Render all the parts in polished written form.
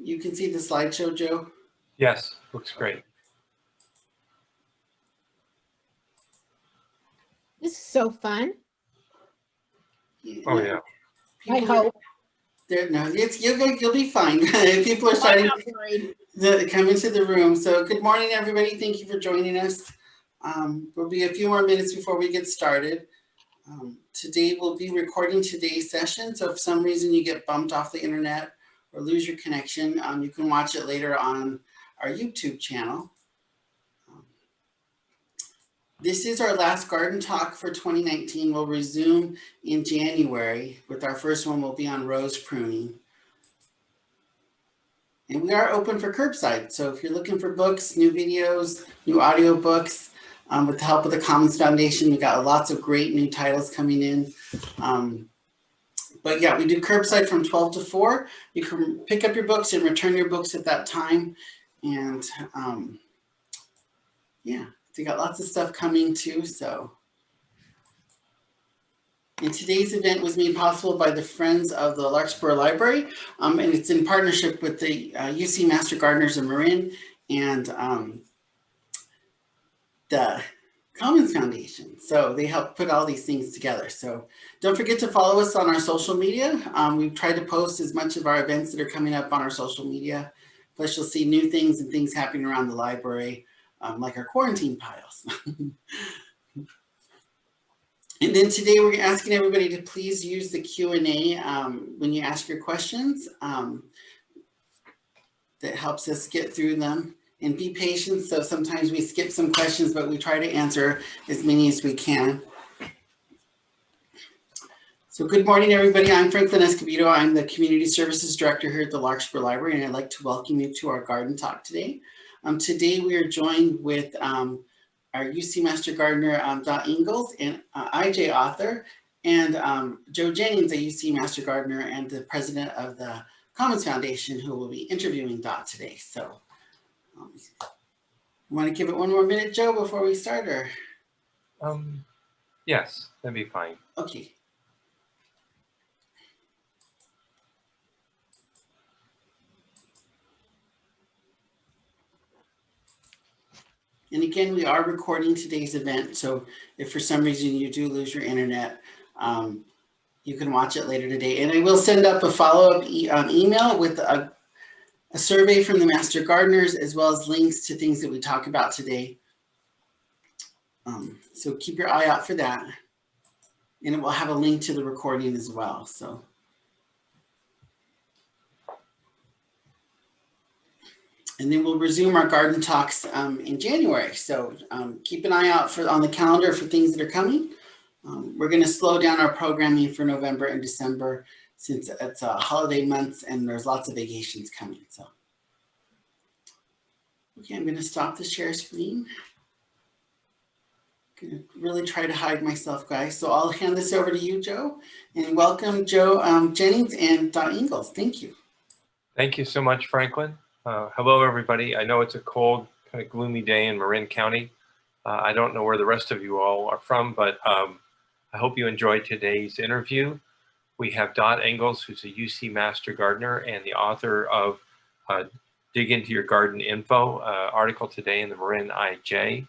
You can see the slideshow, Joe? Yes, looks great. This is so fun. Oh, yeah. I hope. No, you'll be fine. People are starting to come into the room. So good morning, everybody. Thank you for joining us. There'll be a few more minutes before we get started. Today we'll be recording today's session. So if for some reason you get bumped off the internet or lose your connection, you can watch it later on our YouTube channel. This is our last garden talk for 2019. We'll resume in January with our first one will be on rose pruning. And we are open for curbside. So if you're looking for books, new videos, new audio books, with the help of the Commons Foundation, we got lots of great new titles coming in. But yeah, we do curbside from 12 to 4. You can pick up your books and return your books at that time. And yeah. We got lots of stuff coming too, so. And today's event was made possible by the Friends of the Larkspur Library, and it's in partnership with the UC Master Gardeners of Marin and the Commons Foundation. So they help put all these things together. So don't forget to follow us on our social media. We've tried to post as much of our events that are coming up on our social media. Plus you'll see new things and things happening around the library. Like our quarantine piles. And then today we're asking everybody to please use the Q&A when you ask your questions. That helps us get through them, and be patient. So sometimes we skip some questions, but we try to answer as many as we can. So good morning, everybody. I'm Franklin Escobedo. I'm the Community Services Director here at the Larkspur Library, and I'd like to welcome you to our garden talk today. Today we are joined with our UC Master Gardener, Dot Ingles, and IJ author, and Joe Jennings, a UC Master Gardener and the president of the Commons Foundation, who will be interviewing Dot today. So want to give it one more minute, Joe, before we start? Or Yes, that'd be fine. Okay. And again, we are recording today's event. So if for some reason you do lose your internet, you can watch it later today. And I will send up a follow-up email with a survey from the Master Gardeners, as well as links to things that we talk about today. So keep your eye out for that. And it will have a link to the recording as well. So. And then we'll resume our garden talks in January. So keep an eye out on the calendar for things that are coming. We're going to slow down our programming for November and December since it's holiday months and there's lots of vacations coming. So, okay, I'm going to stop the share screen. I'm going to really try to hide myself, guys. So I'll hand this over to you, Joe, and welcome Joe Jennings and Dot Ingles. Thank you. Thank you so much, Franklin. Hello, everybody. I know it's a cold, kind of gloomy day in Marin County. I don't know where the rest of you all are from, but I hope you enjoyed today's interview. We have Dot Ingles, who's a UC Master Gardener and the author of Dig Into Your Garden Info, article today in the Marin IJ.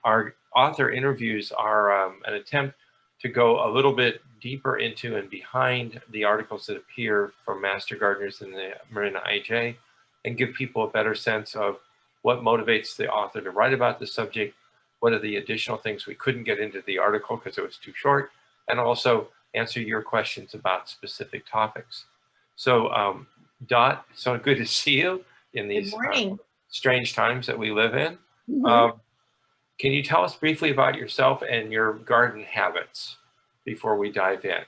Our author interviews are an attempt to go a little bit deeper into and behind the articles that appear from Master Gardeners in the Marin IJ, and give people a better sense of what motivates the author to write about the subject, what are the additional things we couldn't get into the article because it was too short, and also answer your questions about specific topics. So Dot, so good to see you in these strange times that we live in. Mm-hmm. Can you tell us briefly about yourself and your garden habits before we dive in?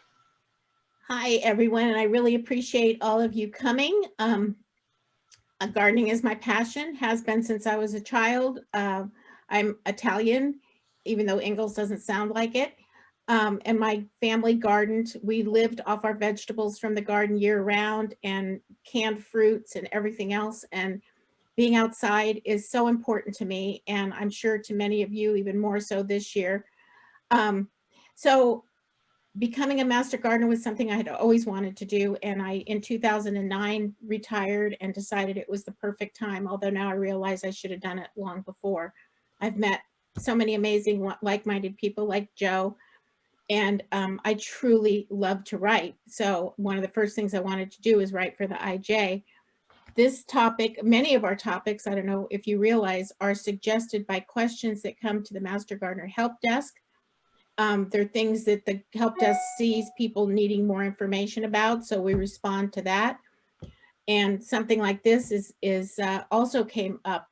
Hi, everyone, and I really appreciate all of you coming. Gardening is my passion, has been since I was a child. I'm Italian, even though Ingles doesn't sound like it. And my family gardened. We lived off our vegetables from the garden year round, and canned fruits and everything else. And being outside is so important to me, and I'm sure to many of you even more so this year. So becoming a master gardener was something I had always wanted to do. And I, in 2009, retired and decided it was the perfect time. Although now I realize I should have done it long before. I've met so many amazing like-minded people like Joe. And I truly love to write. So one of the first things I wanted to do is write for the IJ. This topic, many of our topics, I don't know if you realize, are suggested by questions that come to the Master Gardener Help Desk. They're things that the Help Desk sees people needing more information about, so we respond to that. And something like this is also came up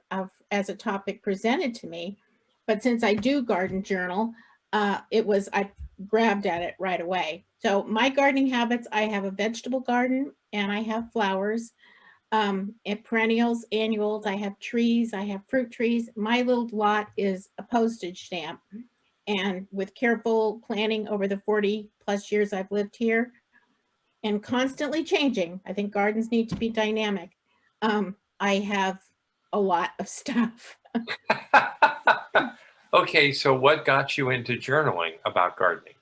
as a topic presented to me. But since I do garden journal, I grabbed at it right away. So my gardening habits, I have a vegetable garden and I have flowers, and perennials, annuals. I have trees, I have fruit trees. My little lot is a postage stamp. And with careful planning over the 40 plus years I've lived here and constantly changing, I think gardens need to be dynamic. I have a lot of stuff. Okay, so what got you into journaling about gardening?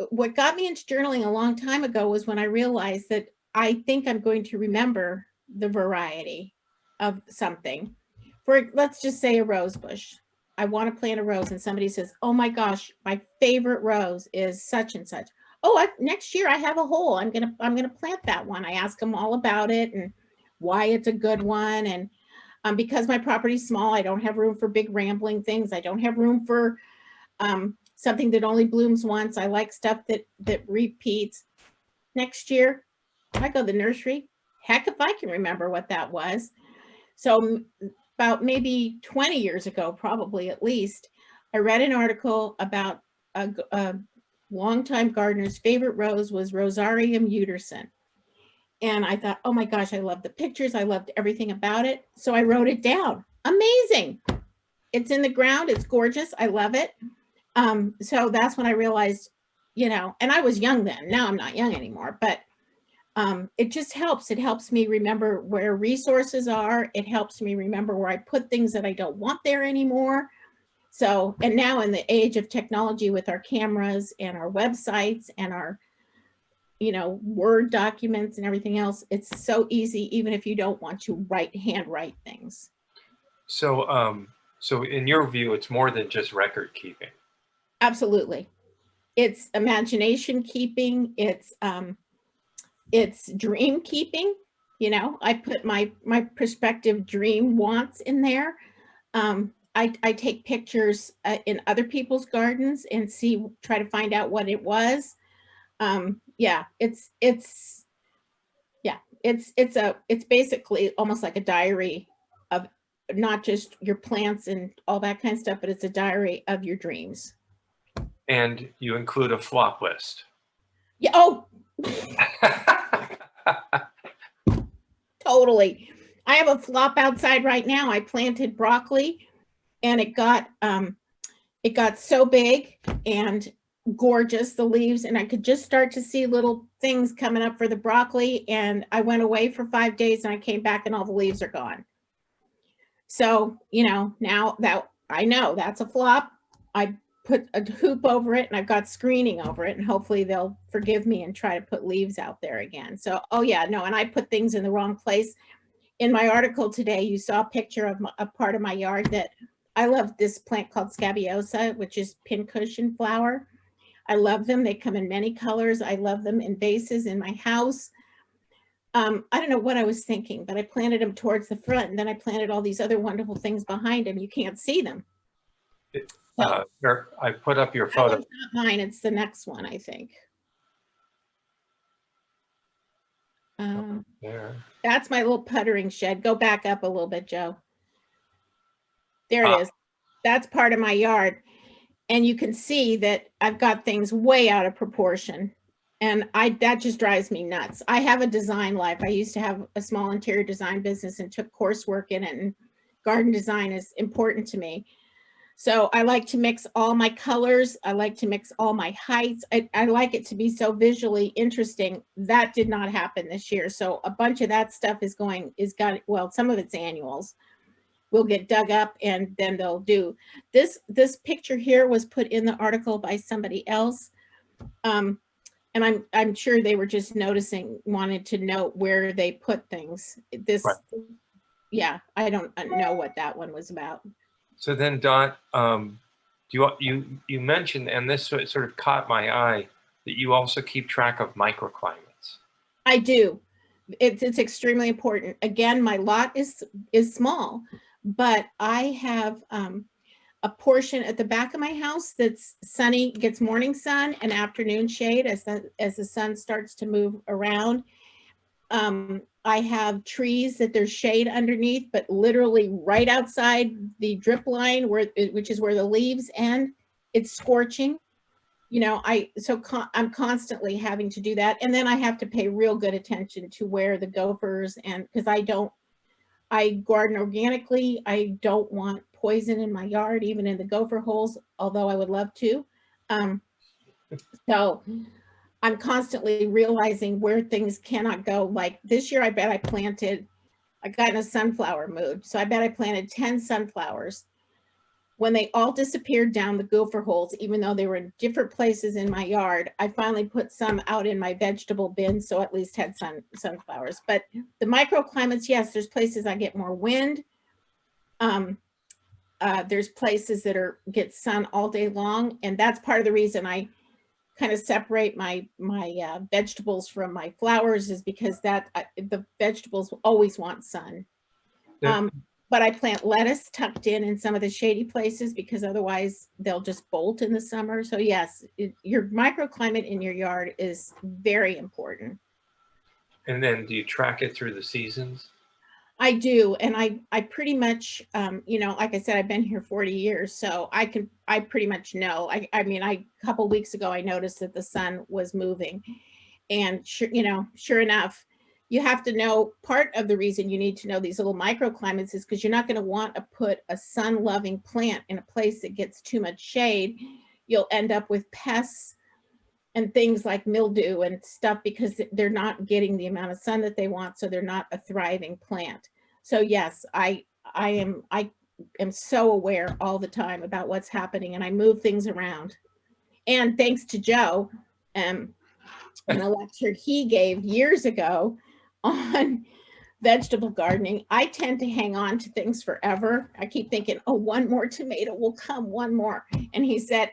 What got me into journaling a long time ago was when I realized that I think I'm going to remember the variety of something. Let's just say a rose bush. I want to plant a rose and somebody says, oh my gosh, my favorite rose is such and such. Oh, next year I have a hole. I'm gonna plant that one. I ask them all about it and why it's a good one. And because my property's small, I don't have room for big rambling things. I don't have room for something that only blooms once. I like stuff that repeats. Next year, I go to the nursery. Heck, if I can remember what that was. So about maybe 20 years ago, probably at least, I read an article about a longtime gardener's favorite rose was Rosarium Uterson. And I thought, oh my gosh, I love the pictures. I loved everything about it. So I wrote it down. Amazing. It's in the ground. It's gorgeous. I love it. So that's when I realized, and I was young then. Now I'm not young anymore, but it just helps. It helps me remember where resources are. It helps me remember where I put things that I don't want there anymore. So, and now in the age of technology with our cameras and our websites and our, Word documents and everything else, it's so easy, even if you don't want to handwrite things. So, so in your view, it's more than just record keeping. Absolutely. It's imagination keeping. It's dream keeping. I put my prospective dream wants in there. I take pictures in other people's gardens and try to find out what it was. It's basically almost like a diary of not just your plants and all that kind of stuff, but it's a diary of your dreams. And you include a flop list. Yeah. Oh, totally. I have a flop outside right now. I planted broccoli and it got so big and gorgeous, the leaves, and I could just start to see little things coming up for the broccoli. And I went away for 5 days and I came back and all the leaves are gone. So, now that I know that's a flop, I put a hoop over it and I've got screening over it and hopefully they'll forgive me and try to put leaves out there again. So, oh yeah, no, and I put things in the wrong place. In my article today, you saw a picture of a part of my yard that I love this plant called scabiosa, which is pincushion flower. I love them. They come in many colors. I love them in vases in my house. I don't know what I was thinking, but I planted them towards the front and then I planted all these other wonderful things behind them. You can't see them. I put up your photo. It's not mine. It's the next one, I think. There. That's my little puttering shed. Go back up a little bit, Joe. There it is. That's part of my yard. And you can see that I've got things way out of proportion. And that just drives me nuts. I have a design life. I used to have a small interior design business and took coursework in it. And garden design is important to me. So I like to mix all my colors. I like to mix all my heights. I like it to be so visually interesting. That did not happen this year. So a bunch of that stuff some of it's annuals will get dug up and then they'll do this picture here was put in the article by somebody else. And I'm sure they were just wanted to note where they put things. Right. Yeah, I don't know what that one was about. So then, Dot, you mentioned, and this sort of caught my eye, that you also keep track of microclimates. I do. It's extremely important. Again, my lot is small, but I have a portion at the back of my house that's sunny, gets morning sun and afternoon shade as the sun starts to move around. I have trees that there's shade underneath, but literally right outside the drip line, which is where the leaves end, it's scorching. I'm constantly having to do that, and then I have to pay real good attention to where the gophers, and because I garden organically, I don't want poison in my yard, even in the gopher holes, although I would love to. So I'm constantly realizing where things cannot go. Like this year, I got in a sunflower mood. So I bet I planted 10 sunflowers. When they all disappeared down the gopher holes, even though they were in different places in my yard, I finally put some out in my vegetable bin, so at least had sunflowers. But the microclimates, yes, there's places I get more wind. There's places that get sun all day long, and that's part of the reason I kind of separate my vegetables from my flowers, is because the vegetables always want sun. But I plant lettuce tucked in some of the shady places, because otherwise they'll just bolt in the summer. So yes, your microclimate in your yard is very important. And then do you track it through the seasons? I do. And I pretty much, like I said, I've been here 40 years, so I pretty much know. A couple of weeks ago, I noticed that the sun was moving, and sure enough, you have to know, part of the reason you need to know these little microclimates is because you're not going to want to put a sun-loving plant in a place that gets too much shade. You'll end up with pests and things like mildew and stuff, because they're not getting the amount of sun that they want, so they're not a thriving plant. So yes, I am so aware all the time about what's happening, and I move things around. And thanks to Joe, in a lecture he gave years ago on vegetable gardening, I tend to hang on to things forever. I keep thinking, oh, one more tomato will come, one more. And he said,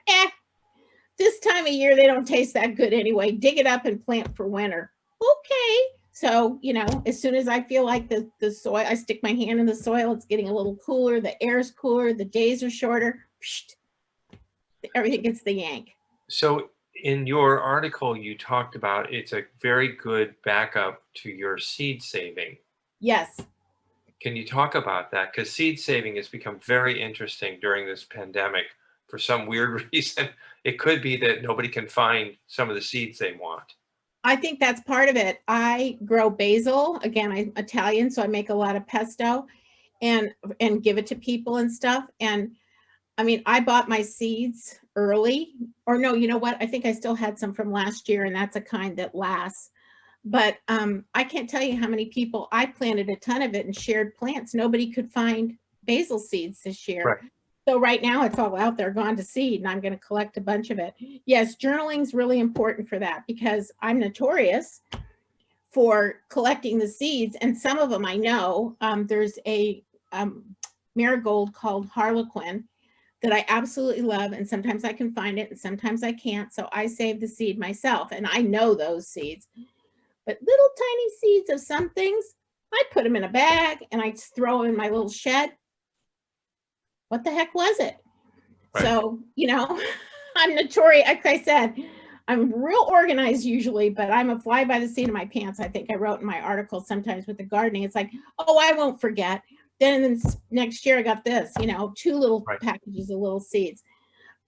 this time of year, they don't taste that good anyway. Dig it up and plant for winter. Okay. So, as soon as I feel like the soil, I stick my hand in the soil, it's getting a little cooler, the air's cooler, the days are shorter, everything gets the yank. So in your article, you talked about it's a very good backup to your seed saving. Yes. Can you talk about that? Because seed saving has become very interesting during this pandemic for some weird reason. It could be that nobody can find some of the seeds they want. I think that's part of it. I grow basil. Again, I'm Italian, so I make a lot of pesto and give it to people and stuff. And I bought my seeds early, or no, you know what? I think I still had some from last year, and that's a kind that lasts. But I can't tell you how many people, I planted a ton of it and shared plants. Nobody could find basil seeds this year. Right. So right now it's all out there, gone to seed, and I'm going to collect a bunch of it. Yes, journaling is really important for that, because I'm notorious for collecting the seeds, and some of them I know. There's a marigold called Harlequin that I absolutely love, and sometimes I can find it and sometimes I can't. So I save the seed myself, and I know those seeds. But little tiny seeds of some things, I put them in a bag and I just throw them in my little shed. What the heck was it? Right. So, I'm notorious. Like I said, I'm real organized usually, but I'm a fly by the seat of my pants. I think I wrote in my article sometimes with the gardening. It's like, oh, I won't forget. Then next year I got this, 2 little packages of little seeds.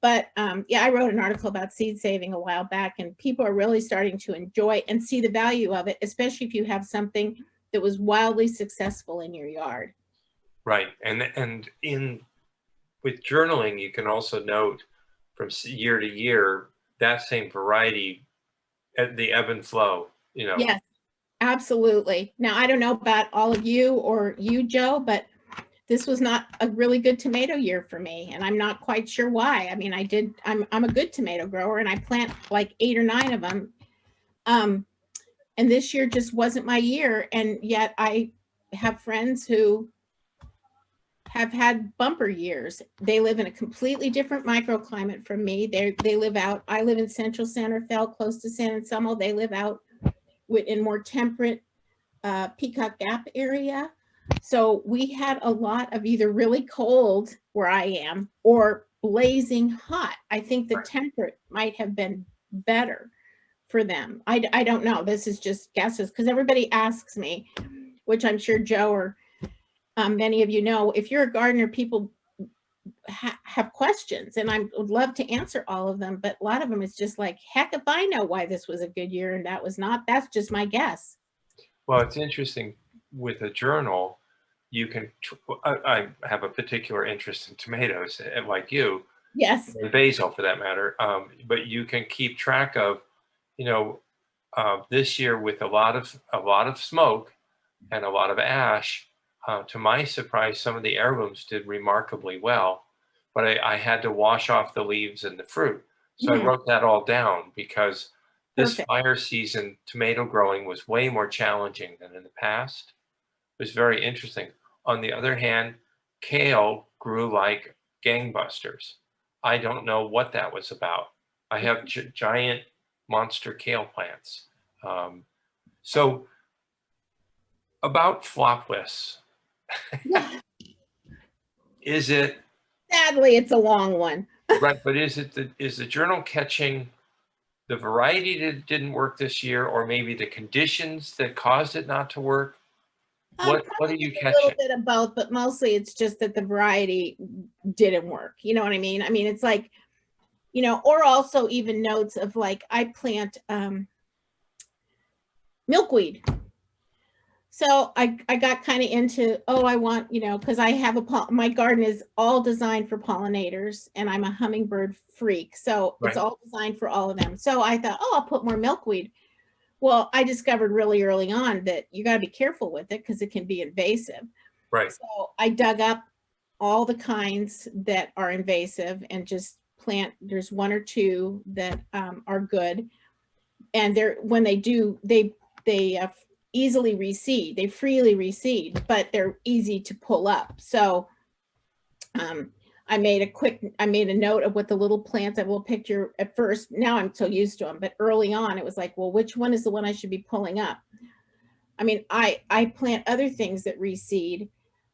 But I wrote an article about seed saving a while back, and people are really starting to enjoy and see the value of it, especially if you have something that was wildly successful in your yard. Right. And with journaling, you can also note from year to year that same variety, the ebb and flow, Yes, absolutely. Now, I don't know about all of you or you, Joe, but this was not a really good tomato year for me, and I'm not quite sure why. I mean, I'm a good tomato grower, and I plant like 8 or 9 of them. And this year just wasn't my year, and yet I have friends who have had bumper years. They live in a completely different microclimate from me. They live out, I live in central Santa Fe, close to San Anselmo. They live out in more temperate Peacock Gap area. So we had a lot of either really cold where I am or blazing hot. I think the temperate might have been better for them. I don't know. This is just guesses because everybody asks me, which I'm sure Joe or many of you know, if you're a gardener, people have questions, and I would love to answer all of them, but a lot of them is just like, heck if I know why this was a good year and that was not. That's just my guess. Well, it's interesting with a journal, you can, I have a particular interest in tomatoes, like you. Yes. And basil for that matter, but you can keep track of, you know, this year with a lot of smoke and a lot of ash. To my surprise, some of the heirlooms did remarkably well, but I had to wash off the leaves and the fruit. So I wrote that all down because this fire season tomato growing was way more challenging than in the past. It was very interesting. On the other hand, kale grew like gangbusters. I don't know what that was about. I have giant monster kale plants. So about flop lists. Is it? Sadly, it's a long one. Right, but is the journal catching the variety that didn't work this year, or maybe the conditions that caused it not to work? What are you catching? A little bit of both, but mostly it's just that the variety didn't work. You know what I mean? I mean, it's like, you know, or also even notes of like, I plant milkweed. So I got kind of into, oh, I want, you know, because I have my garden is all designed for pollinators, and I'm a hummingbird freak. So it's all designed for all of them. So I thought, oh, I'll put more milkweed. Well, I discovered really early on that you got to be careful with it because it can be invasive. Right. So I dug up all the kinds that are invasive and just plant. There's 1 or 2 that are good, and when they do, they easily reseed. They freely reseed, but they're easy to pull up. So I made a note of what the little plants, I will picture at first. Now I'm so used to them, but early on it was like, well, which one is the one I should be pulling up? I mean, I plant other things that reseed,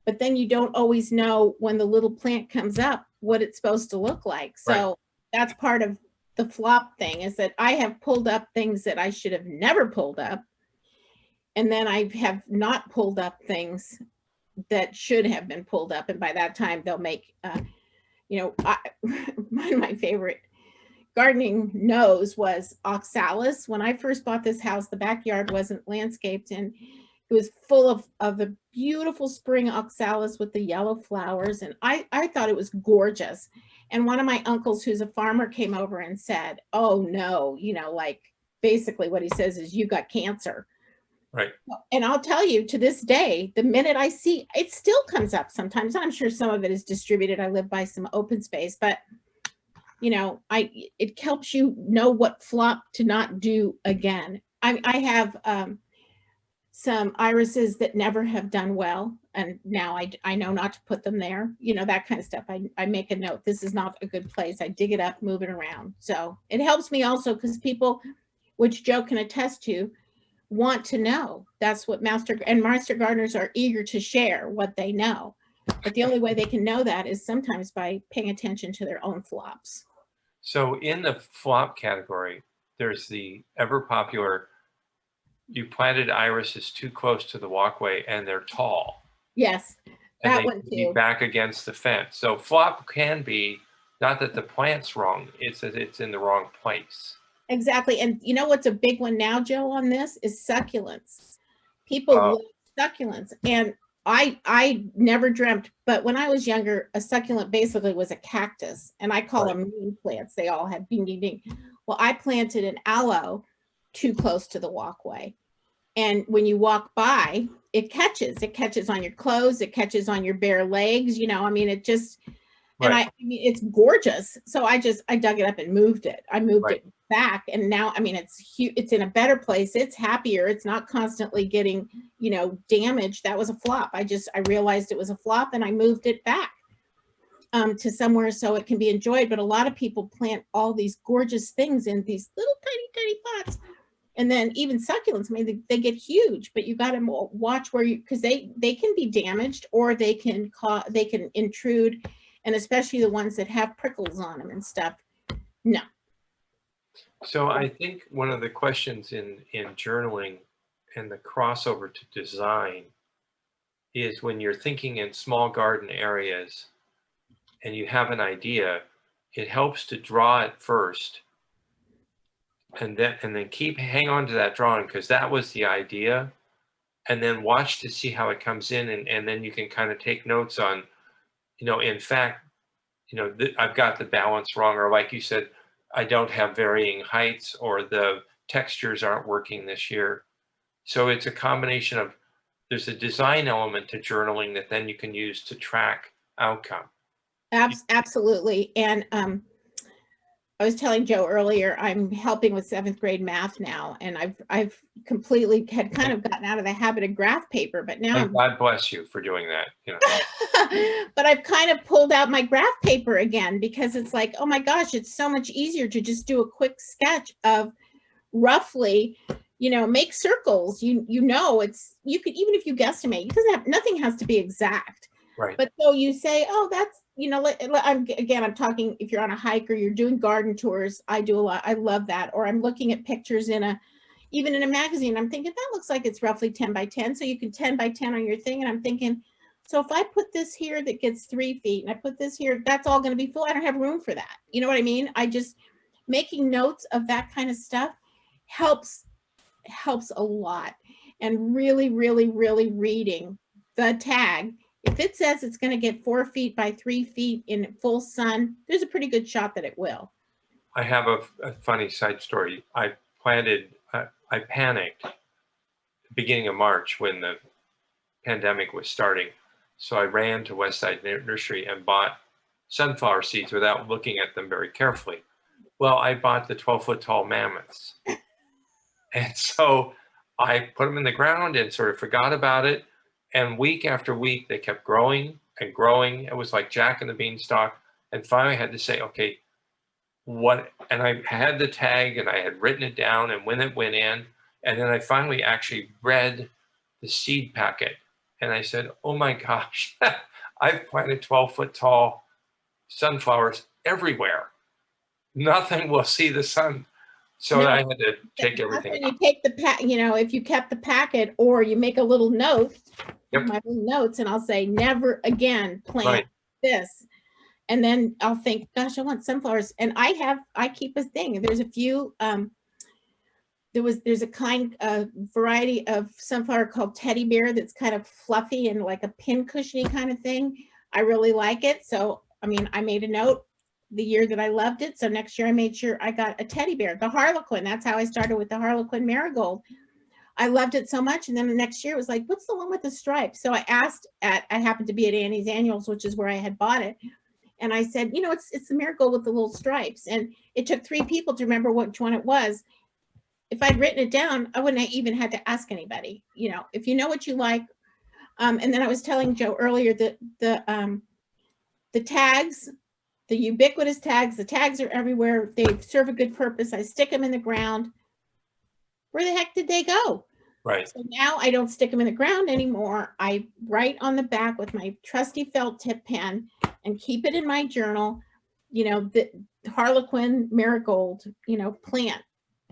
but then you don't always know when the little plant comes up what it's supposed to look like. So that's part of the flop thing, is that I have pulled up things that I should have never pulled up. And then I have not pulled up things that should have been pulled up. And by that time they'll make, you know, one of my favorite gardening no's was oxalis. When I first bought this house, the backyard wasn't landscaped, and it was full of the beautiful spring oxalis with the yellow flowers. And I thought it was gorgeous. And one of my uncles, who's a farmer, came over and said, oh no, you know, like basically what he says is, you got cancer. Right. And I'll tell you, to this day, the minute I see it, still comes up sometimes. I'm sure some of it is distributed. I live by some open space, but you know, it helps you know what flop to not do again. I have some irises that never have done well, and now I know not to put them there. You know, that kind of stuff. I make a note. This is not a good place. I dig it up, move it around. So it helps me also because people, which Joe can attest to, want to know. That's what master gardeners are eager to share what they know. But the only way they can know that is sometimes by paying attention to their own flops. So in the flop category, there's the ever popular, you planted irises too close to the walkway and they're tall. Yes, that one too. Be back against the fence. So flop can be not that the plant's wrong, it's that it's in the wrong place. Exactly. And you know what's a big one now, Joe, on this is succulents. People love succulents. And I never dreamt, but when I was younger, a succulent basically was a cactus, and I call them mean plants. They all have bing, bing, bing. Well, I planted an aloe too close to the walkway. And when you walk by, it catches on your clothes, it catches on your bare legs, you know, I mean, it just, and Right. I mean, it's gorgeous. So I dug it up and moved it. I moved Right. it back, and now, I mean, it's huge. It's in a better place. It's happier. It's not constantly getting, you know, damaged. That was a flop. I realized it was a flop, and I moved it back to somewhere so it can be enjoyed. But a lot of people plant all these gorgeous things in these little tiny pots. And then even succulents, I mean, they get huge, but you got to watch where you, because they can be damaged, or they can intrude, and especially the ones that have prickles on them and stuff. No. So I think one of the questions in journaling and the crossover to design is when you're thinking in small garden areas and you have an idea, it helps to draw it first and then hang on to that drawing, because that was the idea, and then watch to see how it comes in, and then you can kind of take notes on, you know, in fact, you know, I've got the balance wrong, or like you said, I don't have varying heights, or the textures aren't working this year. So it's a combination of, there's a design element to journaling that then you can use to track outcome. Absolutely. And I was telling Joe earlier, I'm helping with 7th grade math now, and I've completely had kind of gotten out of the habit of graph paper, but now And God bless you for doing that. You know. but I've kind of pulled out my graph paper again, because it's like, oh my gosh, it's so much easier to just do a quick sketch of roughly, you know, make circles. You know, you could, even if you guesstimate, it doesn't have, nothing has to be exact. Right. But so you say, oh, that's, you know, I'm talking, if you're on a hike or you're doing garden tours, I do a lot. I love that. Or I'm looking at pictures even in a magazine. I'm thinking that looks like it's roughly 10 by 10. So you can 10 by 10 on your thing. And I'm thinking, so if I put this here that gets 3 feet, and I put this here, that's all going to be full. I don't have room for that. You know what I mean? Making notes of that kind of stuff helps a lot. And really, really, really reading the tag. If it says it's going to get 4 feet by 3 feet in full sun, there's a pretty good shot that it will. I have a funny side story. I panicked at the beginning of March when the pandemic was starting. So I ran to Westside Nursery and bought sunflower seeds without looking at them very carefully. Well, I bought the 12-foot tall mammoths. And so I put them in the ground and sort of forgot about it. And week after week, they kept growing and growing. It was like Jack and the Beanstalk. And finally I had to say, okay, what? And I had the tag and I had written it down and when it went in. And then I finally actually read the seed packet. And I said, oh my gosh, I've planted 12-foot tall sunflowers everywhere. Nothing will see the sun. So I had to take everything out. You take if you kept the packet, or you make a little note, my little notes, and I'll say, never again plant this. And then I'll think, gosh, I want sunflowers. And I keep a thing. There's a few, there's a variety of sunflower called teddy bear that's kind of fluffy and like a pin cushiony kind of thing. I really like it. So, I mean, I made a note the year that I loved it. So next year I made sure I got a teddy bear, the Harlequin. That's how I started with the Harlequin marigold. I loved it so much. And then the next year it was like, what's the one with the stripes? So I happened to be at Annie's Annuals, which is where I had bought it. And I said, you know, it's the marigold with the little stripes. And it took 3 people to remember which one it was. If I'd written it down, I wouldn't have even had to ask anybody, you know, if you know what you like. And then I was telling Joe earlier that the tags, the ubiquitous tags, the tags are everywhere. They serve a good purpose. I stick them in the ground. Where the heck did they go? Right. So now I don't stick them in the ground anymore. I write on the back with my trusty felt tip pen and keep it in my journal, you know, the Harlequin marigold, you know, plant.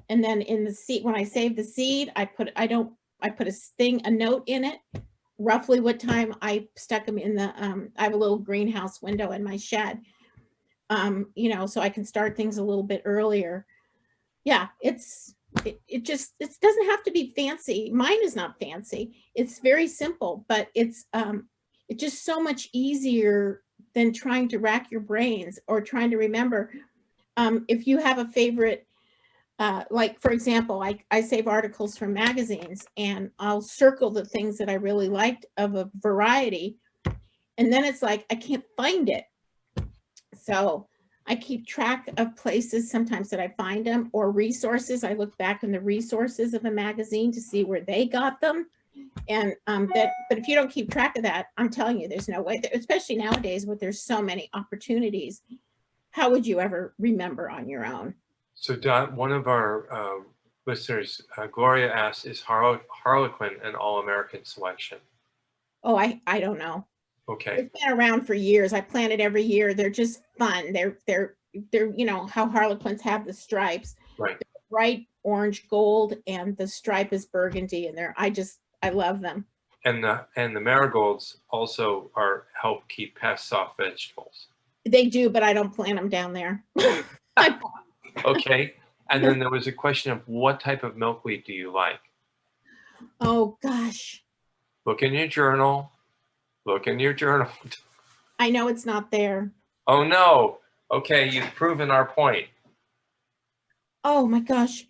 And then in the seed, when I save the seed, I put a note in it, roughly what time I stuck them in the, I have a little greenhouse window in my shed. You know, so I can start things a little bit earlier. Yeah, it doesn't have to be fancy. Mine is not fancy. It's very simple, but it's just so much easier than trying to rack your brains or trying to remember. If you have a favorite like for example, I save articles from magazines and I'll circle the things that I really liked of a variety. And then it's like, I can't find it. So I keep track of places sometimes that I find them, or resources. I look back in the resources of a magazine to see where they got them. And but if you don't keep track of that, I'm telling you, there's no way, especially nowadays with there's so many opportunities. How would you ever remember on your own? So Dot, one of our listeners, Gloria asks, is Harlequin an All-American selection? Oh, I don't know. Okay. It's been around for years. I plant it every year. They're just fun. They're you know how Harlequins have the stripes. Right. They're bright orange gold, and the stripe is burgundy, and I love them. And the marigolds also help keep pests off vegetables. They do, but I don't plant them down there. Okay. And then there was a question of what type of milkweed do you like? Oh gosh. Look in your journal. Look in your journal. I know it's not there. Oh no. Okay, you've proven our point. Oh my gosh.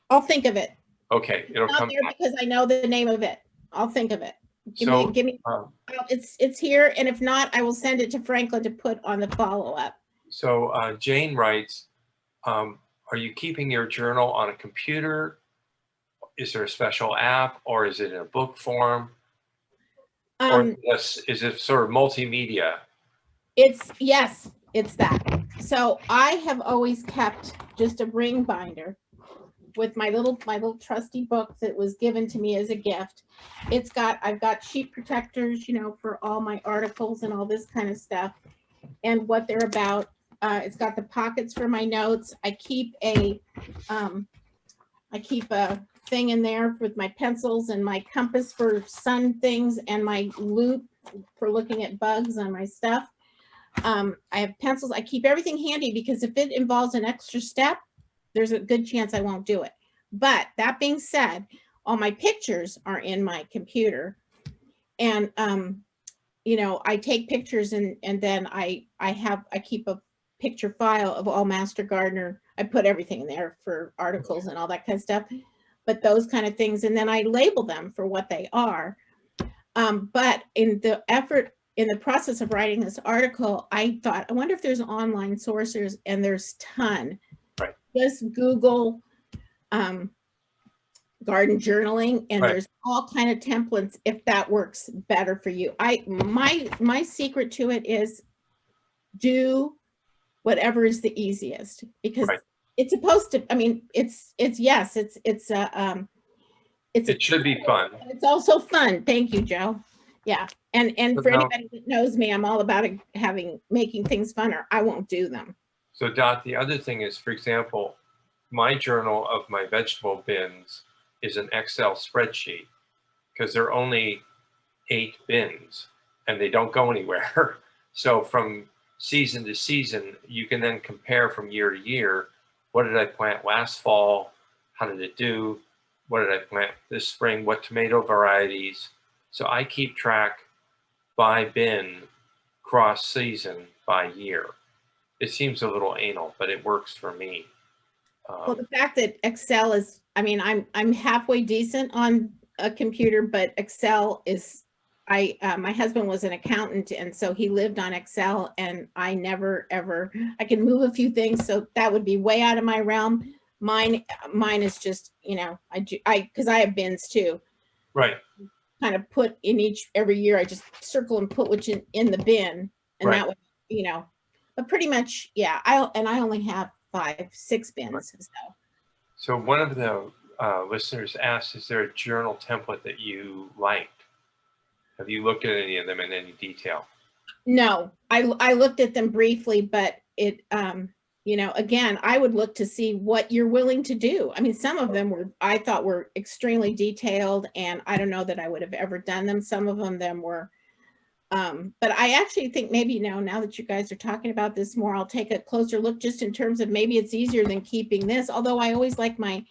I'll think of it. Okay, it'll It's not come there back. because I know the name of it. I'll think of it. Give me. It's here, and if not, I will send it to Franklin to put on the follow-up. So Jane writes, are you keeping your journal on a computer? Is there a special app, or is it in a book form? Or is it sort of multimedia? Yes, it's that. So I have always kept just a ring binder with my little trusty book that was given to me as a gift. I've got sheet protectors, you know, for all my articles and all this kind of stuff and what they're about. It's got the pockets for my notes. I keep a thing in there with my pencils and my compass for sun things and my loop for looking at bugs on my stuff. I have pencils. I keep everything handy because if it involves an extra step, there's a good chance I won't do it. But that being said, all my pictures are in my computer, and you know, I take pictures and then I keep a picture file of all Master Gardener. I put everything in there for articles and all that kind of stuff, but those kind of things, and then I label them for what they are. But in the process of writing this article, I thought, I wonder if there's online sources, and there's ton. Right. Just Google garden journaling, and there's all kind of templates if that works better for you. My secret to it is do whatever is the easiest, because it's supposed to, I mean, it should be fun. It's also fun. Thank you, Joe. Yeah. And for anybody that knows me, I'm all about making things fun, or I won't do them. So Dot, the other thing is, for example, my journal of my vegetable bins is an Excel spreadsheet because there are only 8 bins and they don't go anywhere. So from season to season, you can then compare from year to year. What did I plant last fall? How did it do? What did I plant this spring? What tomato varieties? So I keep track by bin, cross season, by year. It seems a little anal, but it works for me. Well, the fact that Excel is, I mean, I'm halfway decent on a computer, but Excel is, my husband was an accountant, and so he lived on Excel, and I never ever, I can move a few things, so that would be way out of my realm. Mine is just, you know, because I have bins too. Right. Kind of put in every year, I just circle and put which in the bin, and that way, you know, but pretty much, yeah. I only have 5-6 bins. So one of the listeners asked, is there a journal template that you liked? Have you looked at any of them in any detail? No, I looked at them briefly, but it, you know, again, I would look to see what you're willing to do. I mean, some of them I thought were extremely detailed, and I don't know that I would have ever done them. Some of them were, but I actually think maybe now that you guys are talking about this more, I'll take a closer look just in terms of maybe it's easier than keeping this. Although I always like my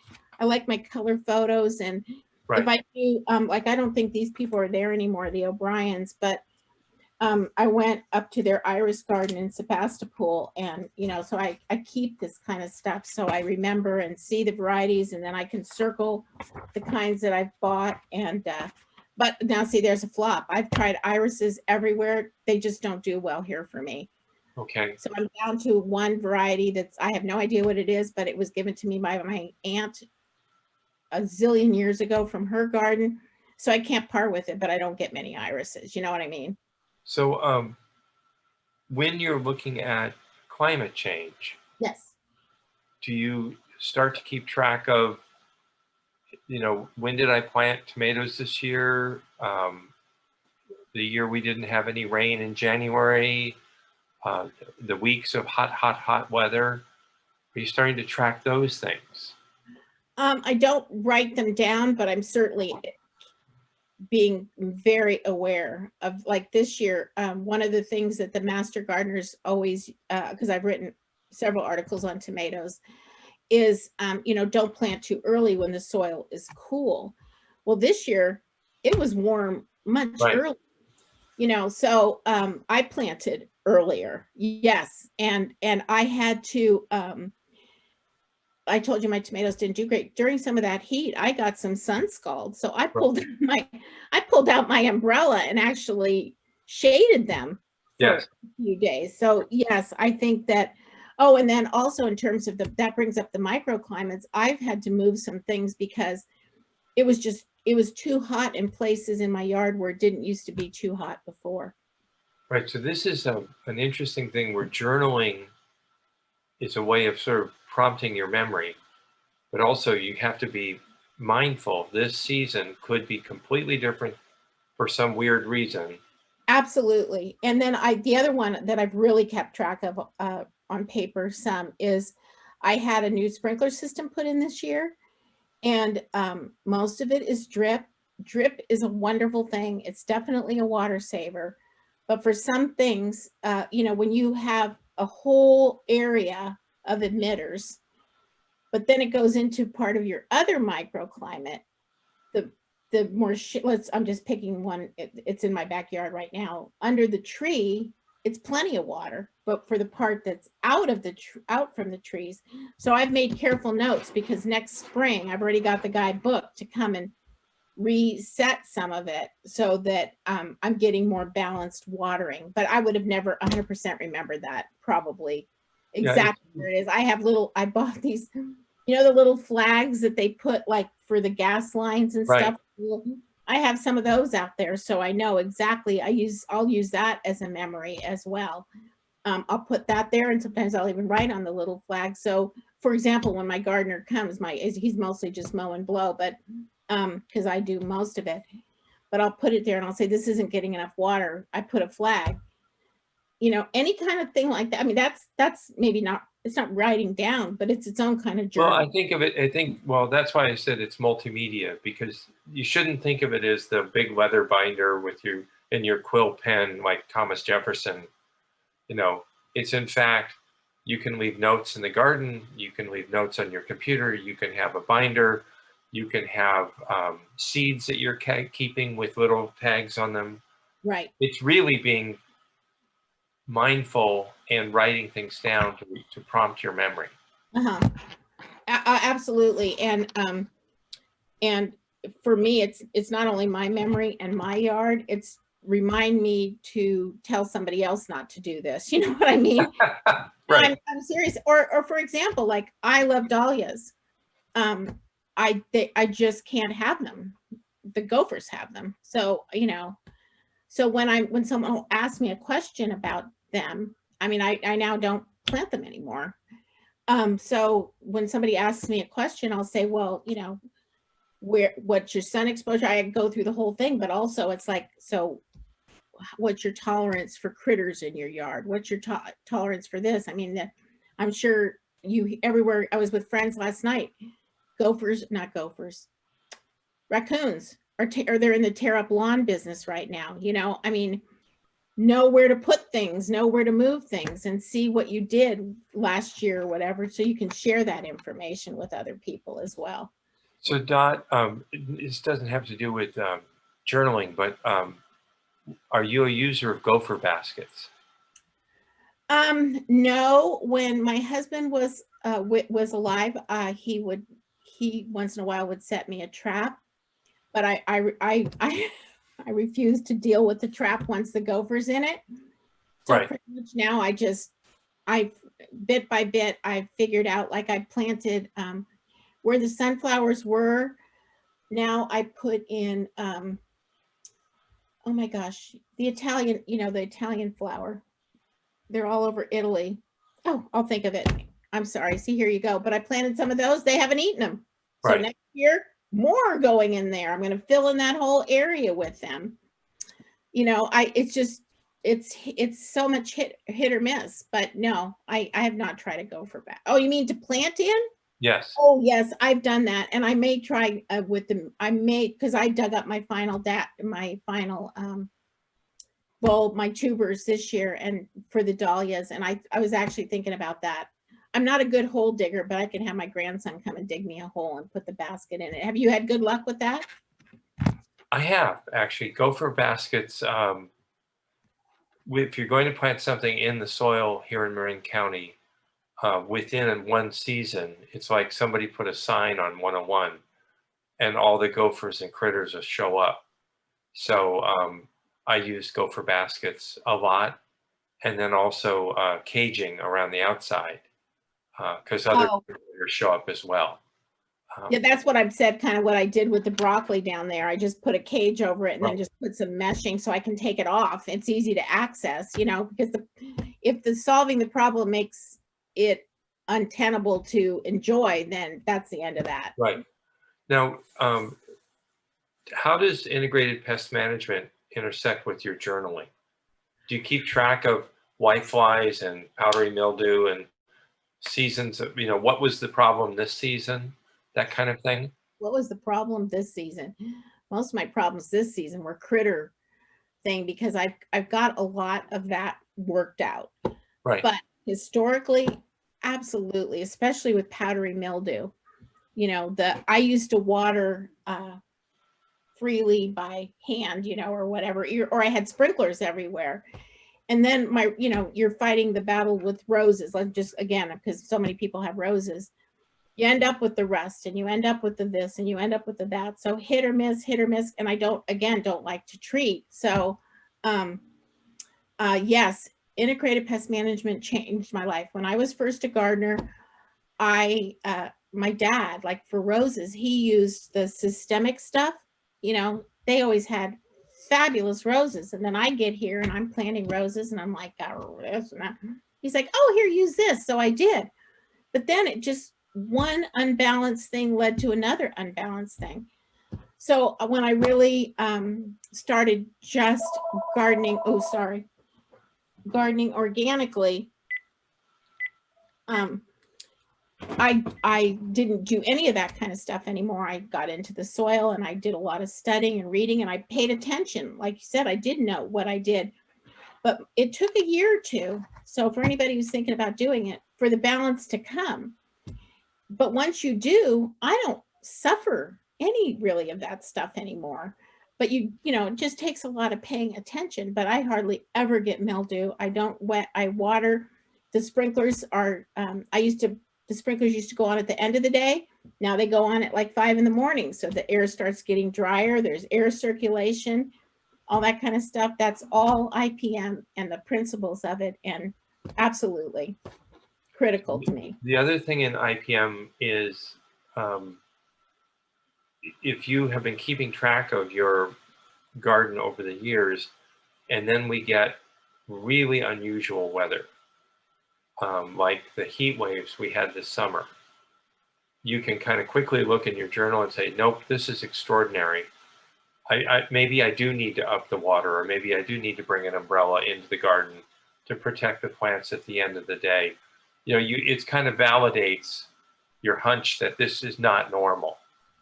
color photos, and if I do, like, I don't think these people are there anymore, the O'Briens, but I went up to their iris garden in Sebastopol, and so I keep this kind of stuff so I remember and see the varieties, and then I can circle the kinds that I've bought. And but now see, there's a flop. I've tried irises everywhere. They just don't do well here for me. Okay. So I'm down to one variety I have no idea what it is, but it was given to me by my aunt a zillion years ago from her garden. So I can't part with it, but I don't get many irises. You know what I mean? So when you're looking at climate change, Yes. do you start to keep track of, when did I plant tomatoes this year? The year we didn't have any rain in January, the weeks of hot weather. Are you starting to track those things? I don't write them down, but I'm certainly being very aware of, like this year, one of the things that the master gardeners always, because I've written several articles on tomatoes, is, don't plant too early when the soil is cool. Well, this year it was warm much earlier, so I planted earlier. Yes. And I had to, I told you my tomatoes didn't do great during some of that heat. I got some sun scald, so I pulled out my umbrella and actually shaded them for a few days. So yes, I think that. Oh, and then also in terms of that brings up the microclimates. I've had to move some things because it was too hot in places in my yard where it didn't used to be too hot before. Right. So this is an interesting thing where journaling is a way of sort of prompting your memory, but also you have to be mindful. This season could be completely different for some weird reason. Absolutely. And then the other one that I've really kept track of on paper some is I had a new sprinkler system put in this year, and most of it is drip. Drip is a wonderful thing. It's definitely a water saver. But for some things, when you have a whole area of emitters, but then it goes into part of your other microclimate, the more I'm just picking one. It's in my backyard right now. Under the tree, it's plenty of water, but for the part that's out from the trees. So I've made careful notes because next spring I've already got the guy booked to come and reset some of it so that I'm getting more balanced watering. But I would have never 100% remembered that probably exactly where it is. I bought these, the little flags that they put like for the gas lines and stuff. I have some of those out there, so I know exactly. I'll use that as a memory as well. I'll put that there, and sometimes I'll even write on the little flag. So, for example, when my gardener comes, he's mostly just mow and blow, but because I do most of it. But I'll put it there, and I'll say, "This isn't getting enough water." I put a flag. Any kind of thing like that. I mean, that's maybe not. It's not writing down, but it's its own kind of journal. Well, I think that's why I said it's multimedia, because you shouldn't think of it as the big leather binder with you in your quill pen like Thomas Jefferson. It's in fact, you can leave notes in the garden, you can leave notes on your computer, you can have a binder, you can have seeds that you're keeping with little tags on them. Right. It's really being mindful and writing things down to prompt your memory. Absolutely. And for me, it's not only my memory and my yard, it's remind me to tell somebody else not to do this. You know what I mean? Right. I'm serious. Or for example, like I love dahlias. I just can't have them. The gophers have them. So, so when someone will ask me a question about them, I mean, I now don't plant them anymore. So when somebody asks me a question, I'll say, well, what's your sun exposure? I go through the whole thing, but also it's like, so what's your tolerance for critters in your yard? What's your tolerance for this? I mean, I'm sure everywhere. I was with friends last night, raccoons they're in the tear up lawn business right now. I mean, know where to put things, know where to move things, and see what you did last year or whatever, so you can share that information with other people as well. So Dot, this doesn't have to do with journaling, but are you a user of gopher baskets? No, when my husband was alive, he once in a while would set me a trap, but I refuse to deal with the trap once the gopher's in it. So Right. pretty much now I bit by bit, I figured out, like, I planted where the sunflowers were. Now I put in, oh my gosh, the Italian flower. They're all over Italy. Oh, I'll think of it. I'm sorry. See, here you go. But I planted some of those. They haven't eaten them. So Right. next year, more going in there. I'm going to fill in that whole area with them. It's so much hit or miss. But no, I have not tried to go for back. Oh, you mean to plant in? Yes. Oh, yes, I've done that. And I may try because I dug up my final my tubers this year and for the dahlias. And I was actually thinking about that. I'm not a good hole digger, but I can have my grandson come and dig me a hole and put the basket in it. Have you had good luck with that? I have actually. Gopher baskets, if you're going to plant something in the soil here in Marin County, within one season, it's like somebody put a sign on 101 and all the gophers and critters will show up. So I use gopher baskets a lot, and then also caging around the outside because other critters show up as well. Yeah, that's what I've said, kind of what I did with the broccoli down there. I just put a cage over it and then just put some meshing so I can take it off. It's easy to access, because if solving the problem makes it untenable to enjoy, then that's the end of that. Right. Now, how does integrated pest management intersect with your journaling? Do you keep track of whiteflies and powdery mildew and seasons of, what was the problem this season, that kind of thing? What was the problem this season? Most of my problems this season were critter thing, because I've got a lot of that worked out. Right. But historically, absolutely, especially with powdery mildew. I used to water freely by hand, or whatever, or I had sprinklers everywhere. And then you're fighting the battle with roses. Like, just again, because so many people have roses, you end up with the rust, and you end up with the this, and you end up with the that. So hit or miss. And I don't like to treat. So yes, integrated pest management changed my life. When I was first a gardener, my dad, like for roses, he used the systemic stuff. They always had fabulous roses. And then I get here and I'm planting roses and I'm like, oh, this and that. He's like, oh, here, use this. So I did. But then it just, one unbalanced thing led to another unbalanced thing. So when I really started just gardening organically, I didn't do any of that kind of stuff anymore. I got into the soil and I did a lot of studying and reading, and I paid attention. Like you said, I did know what I did, but it took a year or two. So for anybody who's thinking about doing it, for the balance to come. But once you do, I don't suffer any really of that stuff anymore. But it just takes a lot of paying attention. But I hardly ever get mildew. I don't I water. The sprinklers are, the sprinklers used to go on at the end of the day. Now they go on at like 5 in the morning. So the air starts getting drier. There's air circulation, all that kind of stuff. That's all IPM and the principles of it. And absolutely critical to me. The other thing in IPM is if you have been keeping track of your garden over the years, and then we get really unusual weather, like the heat waves we had this summer, you can kind of quickly look in your journal and say, nope, this is extraordinary. Maybe I do need to up the water, or maybe I do need to bring an umbrella into the garden to protect the plants at the end of the day. It kind of validates your hunch that this is not normal.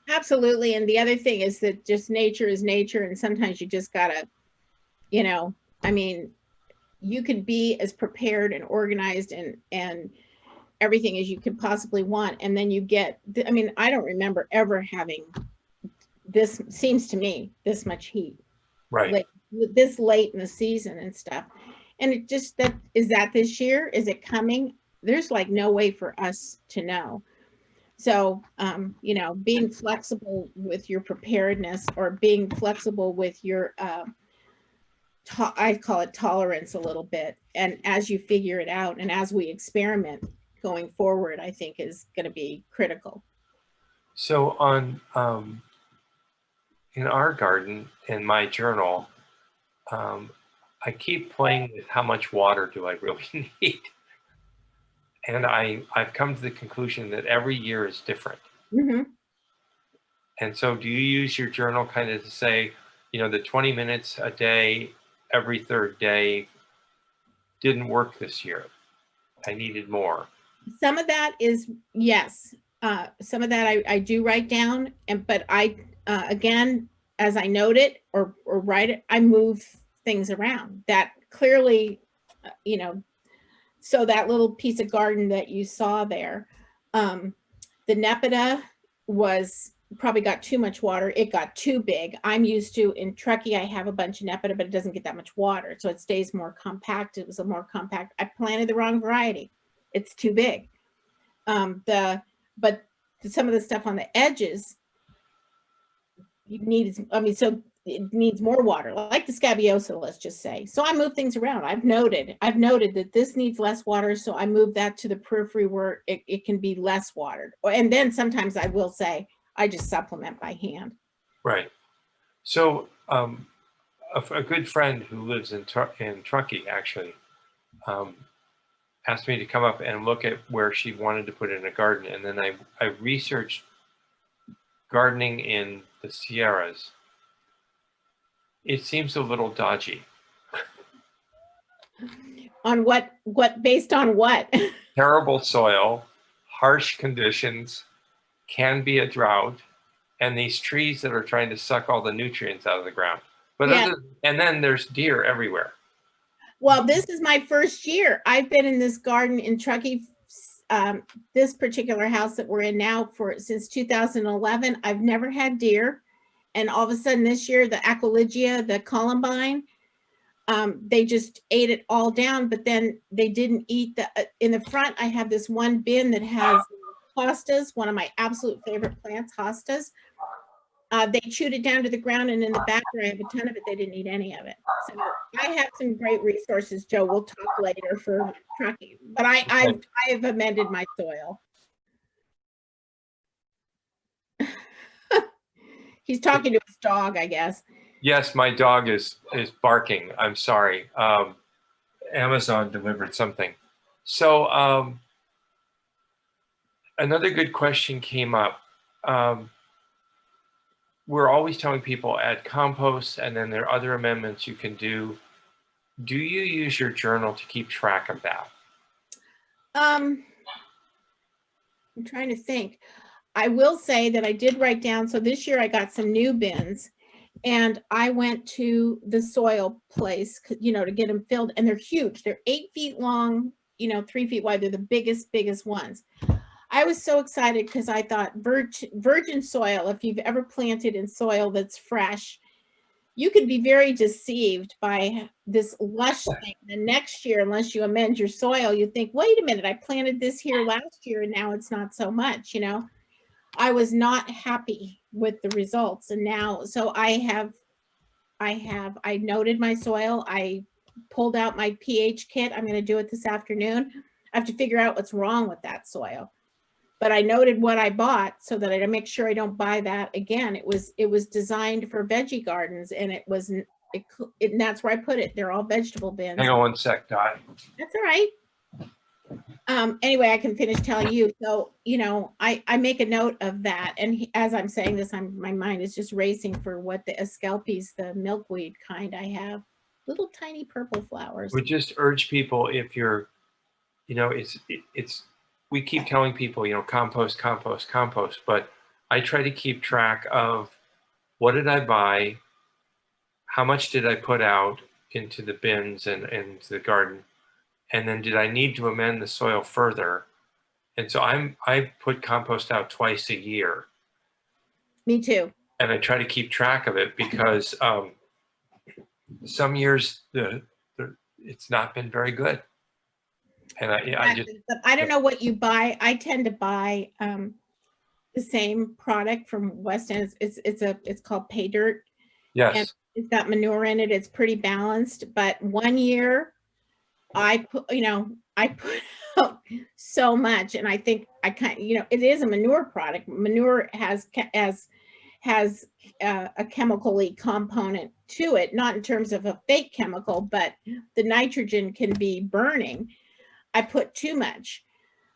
Absolutely. And the other thing is that just nature is nature. And sometimes you just gotta, you can be as prepared and organized and everything as you could possibly want. And then you get, I don't remember ever having this, seems to me, this much heat. Right. Like this late in the season and stuff. And it just, that is that this year? Is it coming? There's like no way for us to know. So, you know, being flexible with your preparedness, or being flexible with your, I call it tolerance a little bit. And as you figure it out and as we experiment going forward, I think is going to be critical. So on, in our garden, in my journal, I keep playing with how much water do I really need. And I've come to the conclusion that every year is different. Mm-hmm. And so do you use your journal kind of to say, you know, the 20 minutes a day, every third day didn't work this year. I needed more. Some of that is, yes. Some of that I do write down, but I, again, as I note it or write it, I move things around. That clearly, you know, so that little piece of garden that you saw there, the Nepeta was probably got too much water. It got too big. I'm used to, in Truckee, I have a bunch of Nepeta, but it doesn't get that much water. So it stays more compact. It was a more compact. I planted the wrong variety. It's too big. But some of the stuff on the edges, you need, I mean, so it needs more water, like the scabiosa, let's just say. So I move things around. I've noted that this needs less water, so I move that to the periphery where it can be less watered. And then sometimes I will say, I just supplement by hand. Right. So a good friend who lives in Truckee actually asked me to come up and look at where she wanted to put in a garden. And then I researched gardening in the Sierras. It seems a little dodgy. On what based on what? Terrible soil, harsh conditions, can be a drought, and these trees that are trying to suck all the nutrients out of the ground. But Yeah. And then there's deer everywhere. Well, this is my first year. I've been in this garden in Truckee, this particular house that we're in now since 2011. I've never had deer. And all of a sudden this year, the Aquilegia, the columbine, they just ate it all down, but then they didn't eat in the front. I have this one bin that has hostas, one of my absolute favorite plants, hostas. They chewed it down to the ground, and in the back where I have a ton of it, they didn't eat any of it. So I have some great resources, Joe. We'll talk later for Truckee, but I have amended my soil. He's talking to his dog, I guess. Yes, my dog is barking. I'm sorry. Amazon delivered something. So another good question came up. We're always telling people add compost, and then there are other amendments you can do. Do you use your journal to keep track of that? I'm trying to think. I will say that I did write down, so this year I got some new bins, and I went to the soil place, you know, to get them filled, and they're huge. They're 8 feet long, you know, 3 feet wide. They're the biggest ones. I was so excited because I thought virgin soil, if you've ever planted in soil that's fresh, you could be very deceived by this lush thing. The next year, unless you amend your soil, you think, wait a minute, I planted this here last year and now it's not so much, you know. I was not happy with the results. And now, so I noted my soil. I pulled out my pH kit. I'm going to do it this afternoon. I have to figure out what's wrong with that soil. But I noted what I bought so that I make sure I don't buy that again. It was designed for veggie gardens, and it wasn't, and that's where I put it. They're all vegetable bins. Hang on one sec, Dot. That's all right. Anyway, I can finish telling you. So, you know, I make a note of that. And as I'm saying this, my mind is just racing for what the Asclepias, the milkweed kind I have. Little tiny purple flowers. We just urge people, if you're, you know, we keep telling people, you know, compost, compost, compost, but I try to keep track of what did I buy, how much did I put out into the bins and into the garden, and then did I need to amend the soil further? And so I put compost out twice a year. Me too. And I try to keep track of it because some years it's not been very good. And I just, Exactly. But I don't know what you buy. I tend to buy the same product from West End. It's called Pay Dirt, and yes, it's got manure in it. It's pretty balanced. But one year I put out so much, and I think I kind it is a manure product. Manure has a chemically component to it, not in terms of a fake chemical, but the nitrogen can be burning. I put too much.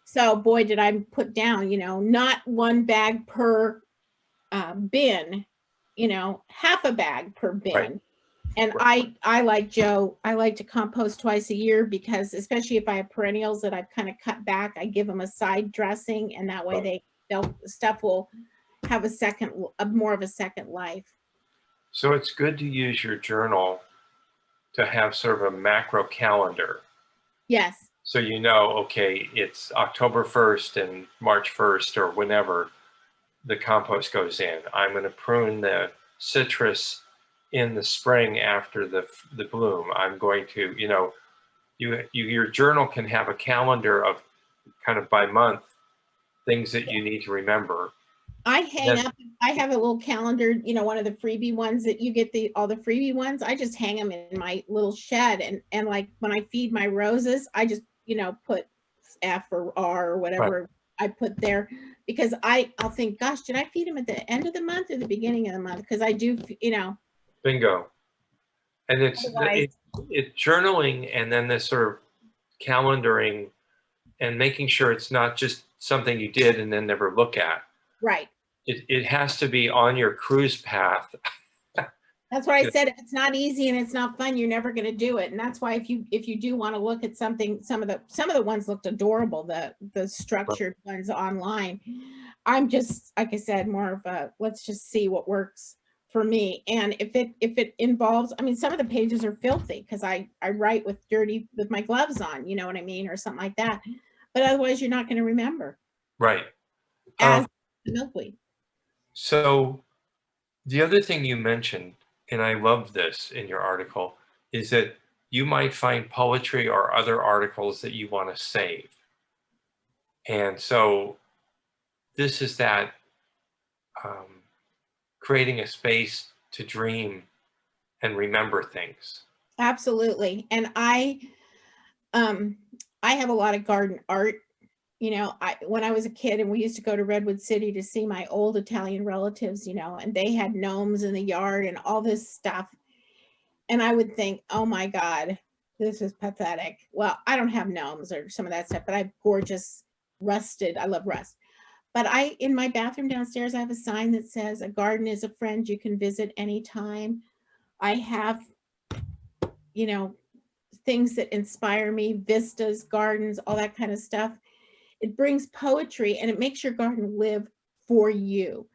So boy, did I put down, not one bag per bin, half a bag per bin. right. And I like Joe, I like to compost twice a year because especially if I have perennials that I've kind of cut back, I give them a side dressing, and that way stuff will have more of a second life. So it's good to use your journal to have sort of a macro calendar. Yes. So okay, it's October 1st and March 1st or whenever the compost goes in. I'm going to prune the citrus in the spring after the bloom. I'm going to, your journal can have a calendar of kind of by month things that you need to remember. I have a little calendar, one of the freebie ones that you get all the freebie ones. I just hang them in my little shed, and like when I feed my roses, I just, put F or R or whatever I put there, because I'll think, gosh, did I feed them at the end of the month or the beginning of the month? Because I do, Bingo. And it's journaling, and then this sort of calendaring and making sure it's not just something you did and then never look at. Right. It has to be on your cruise path. That's why I said if it's not easy and it's not fun, you're never going to do it. And that's why if you do want to look at something, some of the ones looked adorable, the structured ones online. I'm just, like I said, more of a let's just see what works for me. And if it involves, I mean, some of the pages are filthy because I write with my gloves on, you know what I mean, or something like that. But otherwise, you're not going to remember. Right. As the milkweed. So the other thing you mentioned, and I love this in your article, is that you might find poetry or other articles that you want to save. And so this is that creating a space to dream and remember things. Absolutely. And I have a lot of garden art. When I was a kid and we used to go to Redwood City to see my old Italian relatives, and they had gnomes in the yard and all this stuff. And I would think, oh my God, this is pathetic. Well, I don't have gnomes or some of that stuff, but I have gorgeous rusted. I love rust. But in my bathroom downstairs, I have a sign that says a garden is a friend you can visit anytime. I have, things that inspire me, vistas, gardens, all that kind of stuff. It brings poetry and it makes your garden live for you.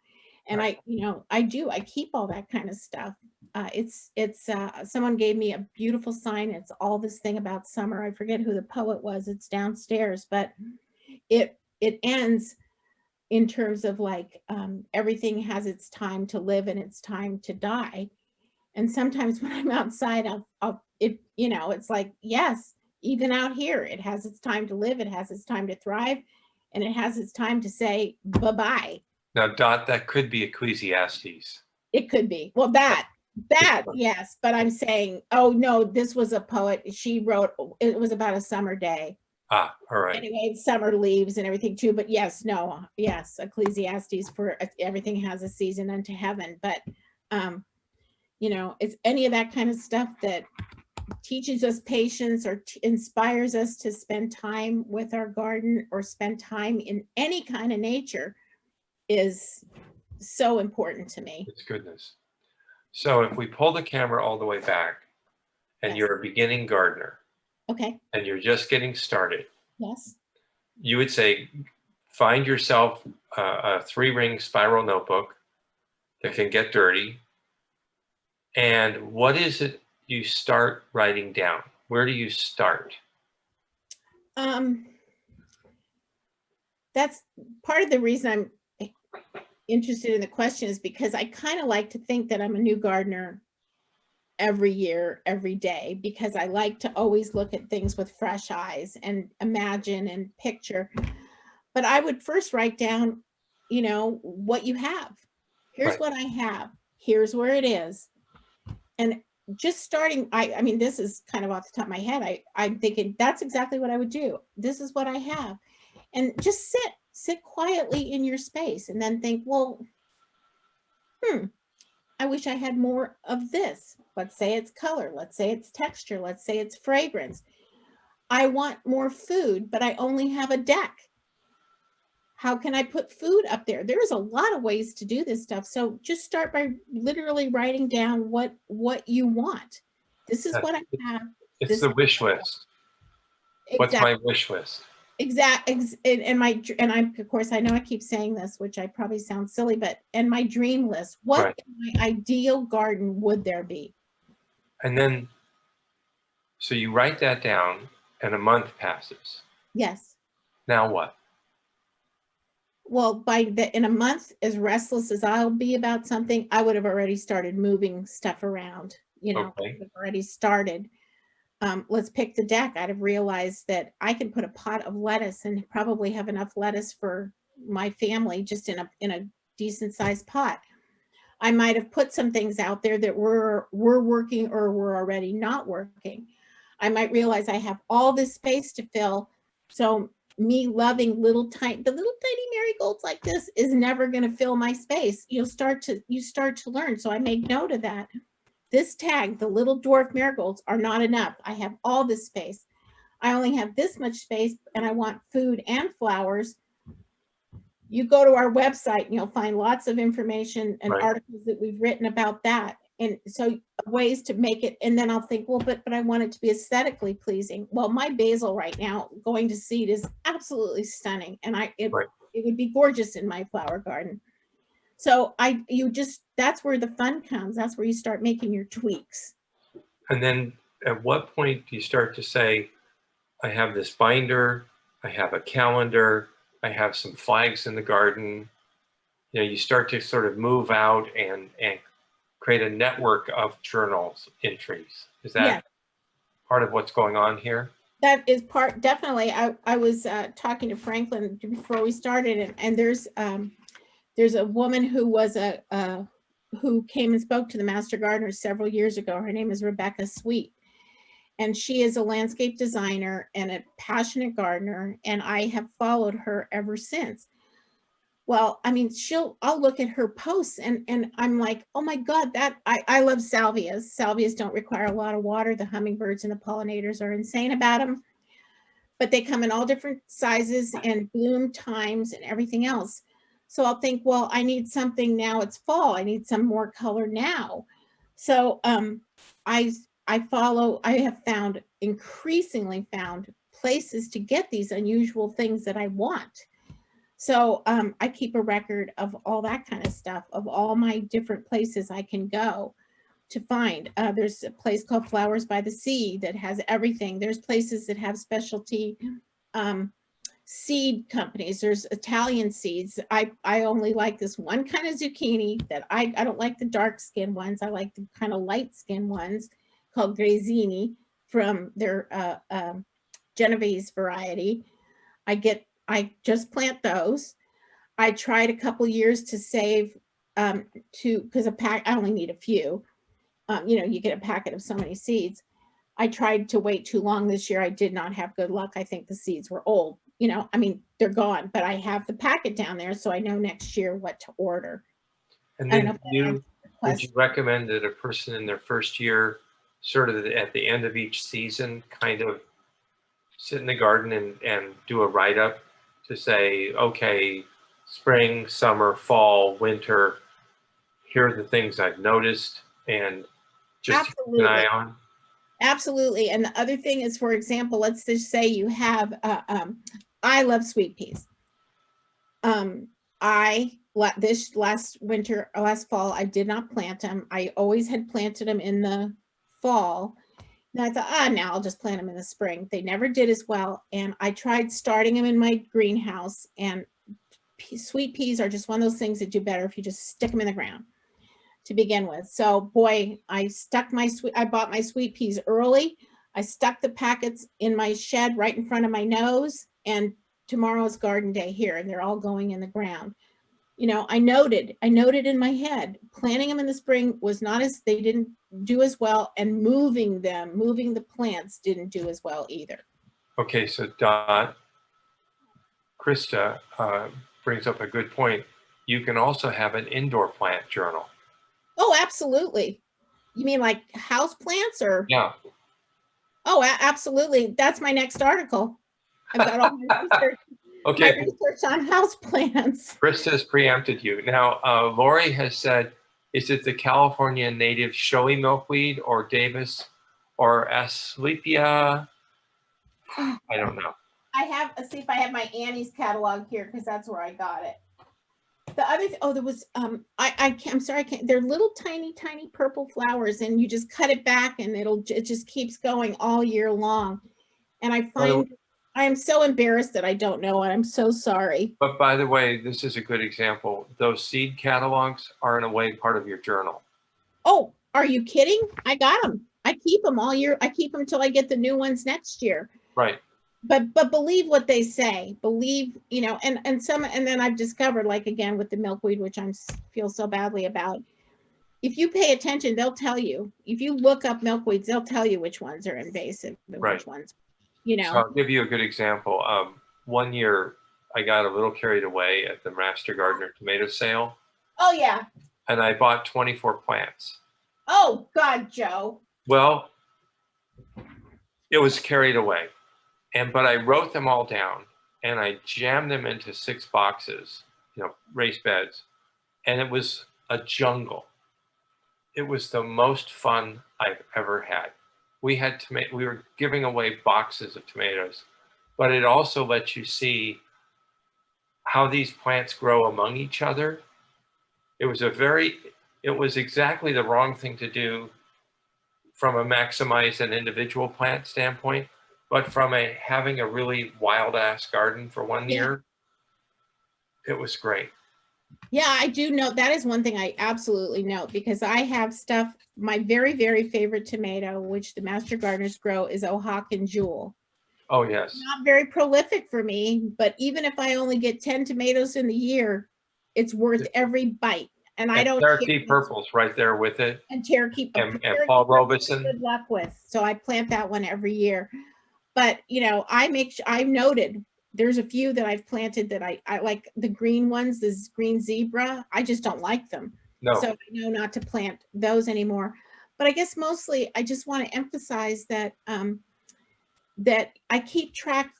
And I keep all that kind of stuff. It's someone gave me a beautiful sign. It's all this thing about summer. I forget who the poet was. It's downstairs, but it ends in terms of like everything has its time to live and its time to die. And sometimes when I'm outside, it's like, yes, even out here, it has its time to live, it has its time to thrive, and it has its time to say bye-bye. Now, Dot, that could be Ecclesiastes. It could be. Well, that, yes, but I'm saying, oh no, this was a poet. She wrote, it was about a summer day. All right. Anyway, summer leaves and everything too, but yes, Ecclesiastes for everything has a season unto heaven. But, it's any of that kind of stuff that teaches us patience or inspires us to spend time with our garden or spend time in any kind of nature is so important to me. It's goodness. So if we pull the camera all the way back and Yes. you're a beginning gardener, okay, and you're just getting started, yes, you would say, find yourself a 3-ring spiral notebook that can get dirty. And what is it you start writing down? Where do you start? That's part of the reason I'm interested in the question is because I kind of like to think that I'm a new gardener every year, every day, because I like to always look at things with fresh eyes and imagine and picture. But I would first write down, you know, what you have. Here's Right. what I have. Here's where it is. And just starting, I mean, this is kind of off the top of my head. I'm thinking that's exactly what I would do. This is what I have. And just sit quietly in your space and then think, well, I wish I had more of this. Let's say it's color. Let's say it's texture. Let's say it's fragrance. I want more food, but I only have a deck. How can I put food up there? There's a lot of ways to do this stuff. So just start by literally writing down what you want. This is what I have. It's the wish list. What's my wish list? And I, of course, I know I keep saying this, which I probably sound silly, but and my dream list, what in my ideal garden would there be? And then, so you write that down and a month passes. Yes. Now what? Well, in a month, as restless as I'll be about something, I would have already started moving stuff around, you know, I would have already started. Let's pick the deck. I'd have realized that I can put a pot of lettuce and probably have enough lettuce for my family just in a decent sized pot. I might have put some things out there that were working or were already not working. I might realize I have all this space to fill. So me loving the little tiny marigolds like this is never going to fill my space. You start to learn. So I made note of that. This tag, the little dwarf marigolds, are not enough. I have all this space. I only have this much space and I want food and flowers. You go to our website and you'll find lots of information and articles that we've written about that. And so ways to make it, and then I'll think, well, but I want it to be aesthetically pleasing. Well, my basil right now going to seed is absolutely stunning. And it would be gorgeous in my flower garden. So that's where the fun comes. That's where you start making your tweaks. And then at what point do you start to say, I have this binder, I have a calendar, I have some flags in the garden. You know, you start to sort of move out and create a network of journals entries. Is that part of what's going on here? That is part, definitely. I was talking to Franklin before we started, and there's a woman who was who came and spoke to the Master Gardeners several years ago. Her name is Rebecca Sweet. And she is a landscape designer and a passionate gardener. And I have followed her ever since. Well, I mean, I'll look at her posts and I'm like, oh my God, I love salvias. Salvias don't require a lot of water. The hummingbirds and the pollinators are insane about them, but they come in all different sizes and bloom times and everything else. So I'll think, well, I need something now. It's fall. I need some more color now. So I have increasingly found places to get these unusual things that I want. So I keep a record of all that kind of stuff, of all my different places I can go to find. There's a place called Flowers by the Sea that has everything. There's places that have specialty seed companies. There's Italian seeds. I only like this one kind of zucchini that I don't like the dark skin ones. I like the kind of light skin ones called Grazzini from their Genovese variety. I just plant those. I tried a couple years to save because I only need a few. You know, you get a packet of so many seeds. I tried to wait too long this year. I did not have good luck. I think the seeds were old. You know, I mean, they're gone, but I have the packet down there, so I know next year what to order. And then would you recommend that a person in their first year, sort of at the end of each season, kind of sit in the garden and do a write-up to say, okay, spring, summer, fall, winter, here are the things I've noticed, and just keep an eye on? Absolutely. And the other thing is, for example, let's just say you have, I love sweet peas. This last fall, I did not plant them. I always had planted them in the fall. And I thought, now I'll just plant them in the spring. They never did as well. And I tried starting them in my greenhouse, and sweet peas are just one of those things that do better if you just stick them in the ground. to begin with. So boy, I bought my sweet peas early. I stuck the packets in my shed right in front of my nose, and tomorrow's garden day here, and they're all going in the ground. You know, I noted in my head, planting them in the spring was not as, they didn't do as well, and moving the plants didn't do as well either. Okay, so Dot, Krista brings up a good point. You can also have an indoor plant journal. Oh, absolutely. You mean like house plants or? Yeah. Oh, absolutely. That's my next article. I've got all my research, Okay. my research on house plants. Krista's preempted you. Now, Lori has said, is it the California native showy milkweed or Davis or Asclepia? I don't know. I have, let's see if I have my Annie's catalog here, because that's where I got it. The other, there was, I'm sorry, I can't, they're little tiny purple flowers, and you just cut it back and it just keeps going all year long. And I find, I am so embarrassed that I don't know it. I'm so sorry. But by the way, this is a good example. Those seed catalogs are in a way part of your journal. Oh, are you kidding? I got them. I keep them all year. I keep them until I get the new ones next year. Right. But believe what they say. Believe, you know, and then I've discovered, like again with the milkweed, which I feel so badly about. If you pay attention, they'll tell you. If you look up milkweeds, they'll tell you which ones are invasive and Right. which ones, you know. So I'll give you a good example. One year I got a little carried away at the Master Gardener tomato sale. Oh yeah. And I bought 24 plants. Oh God, Joe. Well, it was carried away. But I wrote them all down and I jammed them into 6 boxes, you know, raised beds. And it was a jungle. It was the most fun I've ever had. We were giving away boxes of tomatoes, but it also lets you see how these plants grow among each other. It was exactly the wrong thing to do from a maximize an individual plant standpoint. But from having a really wild ass garden for one year, it was great. Yeah, I do know that is one thing I absolutely know, because I have stuff. My very, very favorite tomato, which the Master Gardeners grow, is Oaxacan Jewel. Oh yes. Not very prolific for me, but even if I only get 10 tomatoes in the year, it's worth every bite. And I don't. Cherokee Purple's right there with it. And Cherokee and Paul Robeson. Good luck with. So I plant that one every year. But, you know, I've noted there's a few that I've planted that I like, the green ones, this green zebra. I just don't like them. No. So I know not to plant those anymore. But I guess mostly I just want to emphasize that that I keep track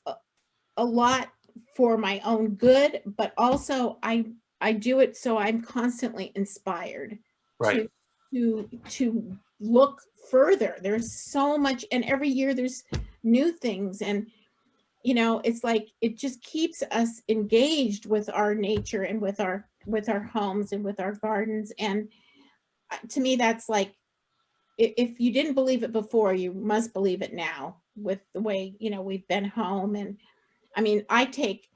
a lot for my own good, but also I do it so I'm constantly inspired. Right. To look further. There's so much, and every year there's new things, and you know, it's like it just keeps us engaged with our nature and with our homes and with our gardens. And to me, that's like, if you didn't believe it before, you must believe it now, with the way, you know, we've been home. And I mean, I take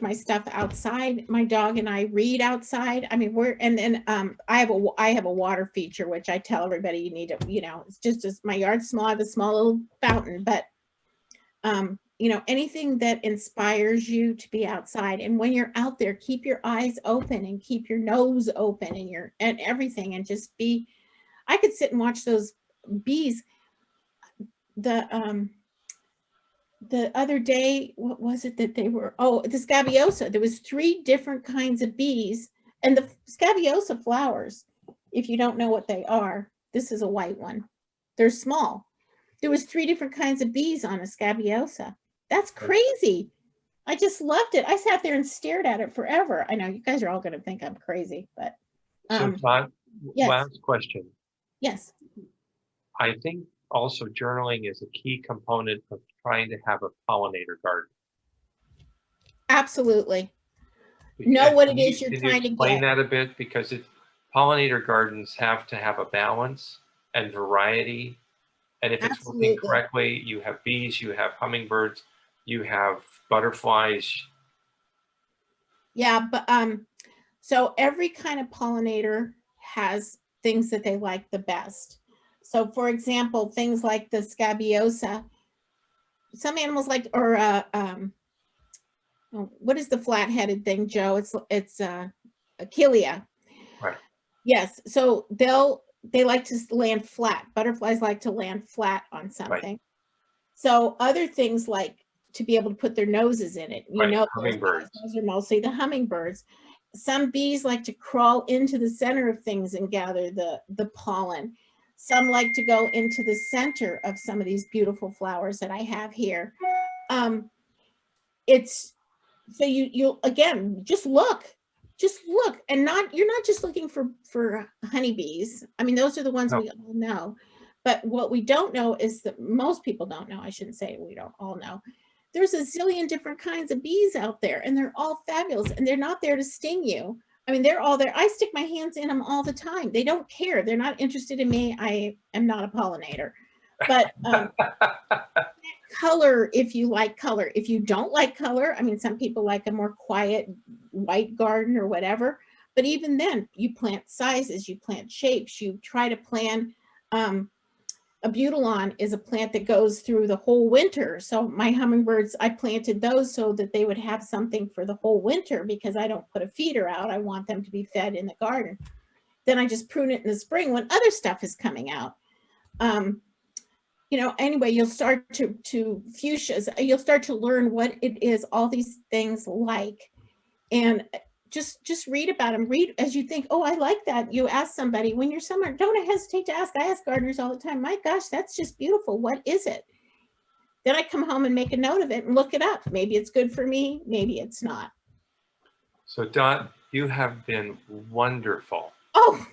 my stuff outside. My dog and I read outside. I mean, I have a water feature, which I tell everybody you need to, you know, it's just as my yard's small, I have a small little fountain, but you know, anything that inspires you to be outside. And when you're out there, keep your eyes open and keep your nose open and everything, and just be, I could sit and watch those bees. The other day, what was it that they were? Oh, the scabiosa. There was 3 different kinds of bees, and the scabiosa flowers, if you don't know what they are, this is a white one. They're small. There was 3 different kinds of bees on a scabiosa. That's crazy. I just loved it. I sat there and stared at it forever. I know you guys are all going to think I'm crazy, but. So Todd, yes. Last question. Yes. I think also journaling is a key component of trying to have a pollinator garden. Absolutely. Know what it is you're trying to get. Explain that a bit, because pollinator gardens have to have a balance and variety. And if it's working correctly, you have bees, you have hummingbirds, you have butterflies. Yeah, but so every kind of pollinator has things that they like the best. So for example, things like the scabiosa, some animals like, or what is the flat-headed thing, Joe? It's Achillea. Right. Yes. So they like to land flat. Butterflies like to land flat on something. Right. So other things like to be able to put their noses in it. You know, hummingbirds. Those are mostly the hummingbirds. Some bees like to crawl into the center of things and gather the pollen. Some like to go into the center of some of these beautiful flowers that I have here. It's so you'll again just look, and you're not just looking for honeybees. I mean, those are the ones we all know, but what we don't know is that most people don't know. I shouldn't say we don't all know. There's a zillion different kinds of bees out there, and they're all fabulous, and they're not there to sting you. I mean, they're all there. I stick my hands in them all the time. They don't care. They're not interested in me. I am not a pollinator. But color, if you like color. If you don't like color, I mean, some people like a more quiet white garden or whatever. But even then, you plant sizes, you plant shapes, you try to plan. A butylon is a plant that goes through the whole winter. So my hummingbirds, I planted those so that they would have something for the whole winter, because I don't put a feeder out. I want them to be fed in the garden. Then I just prune it in the spring when other stuff is coming out. You know, anyway, you'll start to fuchsias, you'll start to learn what it is, all these things like, and just read about them. Read as you think, oh, I like that. You ask somebody when you're somewhere, don't hesitate to ask. I ask gardeners all the time, my gosh, that's just beautiful. What is it? Then I come home and make a note of it and look it up. Maybe it's good for me, maybe it's not. So Dot, you have been wonderful. Oh,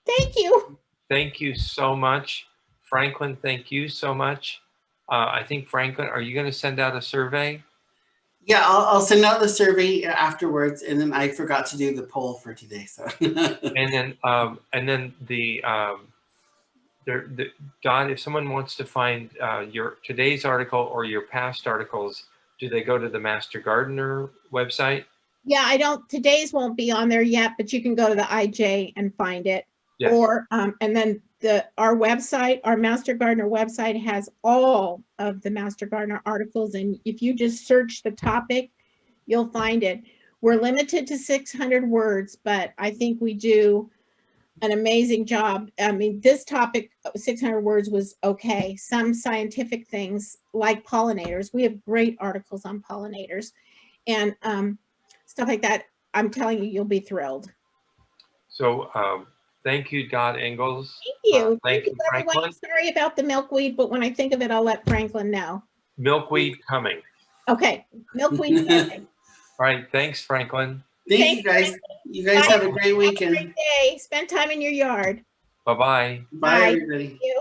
thank you. Thank you so much. Franklin, thank you so much. I think, Franklin, are you going to send out a survey? Yeah, I'll send out the survey afterwards, and then I forgot to do the poll for today. So. and then Don, if someone wants to find your today's article or your past articles, do they go to the Master Gardener website? Yeah, today's won't be on there yet, but you can go to the IJ and find it. Yes. Or and then our website, our Master Gardener website, has all of the Master Gardener articles, and if you just search the topic, you'll find it. We're limited to 600 words, but I think we do an amazing job. I mean, this topic, 600 words, was okay. Some scientific things like pollinators, we have great articles on pollinators and stuff like that. I'm telling you, you'll be thrilled. So thank you, Dot Ingles. Thank you. Thank you, Franklin. Sorry about the milkweed, but when I think of it, I'll let Franklin know. Milkweed coming. Okay, milkweed coming. All right, thanks, Franklin. Thank you, guys. You guys have a great weekend. Have a great day. Spend time in your yard. Bye-bye. Bye, everybody. Thank you.